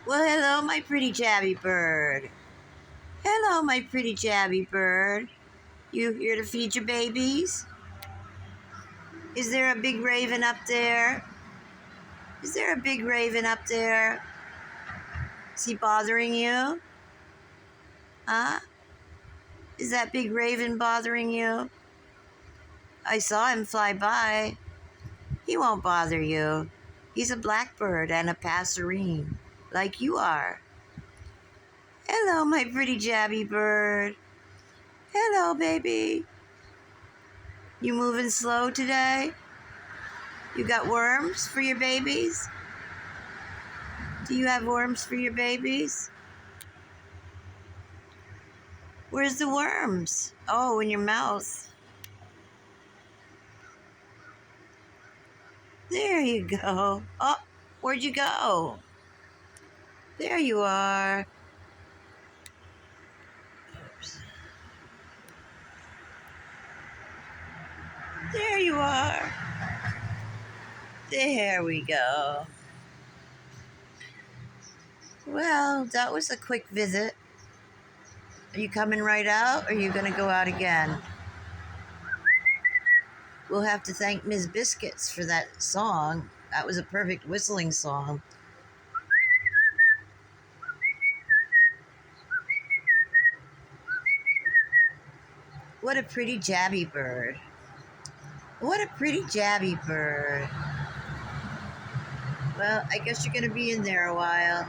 Well, hello, my pretty Jabby Bird. Hello, my pretty Jabby Bird. You here to feed your babies? Is there a big raven up there? Is there a big raven up there? Is he bothering you? Huh? Is that big raven bothering you? I saw him fly by. He won't bother you. He's a blackbird and a passerine, like you are. Hello, my pretty Jabby Bird. Hello, baby. You moving slow today? You got worms for your babies? Do you have worms for your babies? Where's the worms? Oh, in your mouth. There you go. Oh, where'd you go? There you are. Oops. There you are. There we go. Well, that was a quick visit. Are you coming right out, or are you going to go out again? We'll have to thank Ms. Biscuits for that song. That was a perfect whistling song. What a pretty Jabby Bird. What a pretty Jabby Bird. Well, I guess you're going to be in there a while.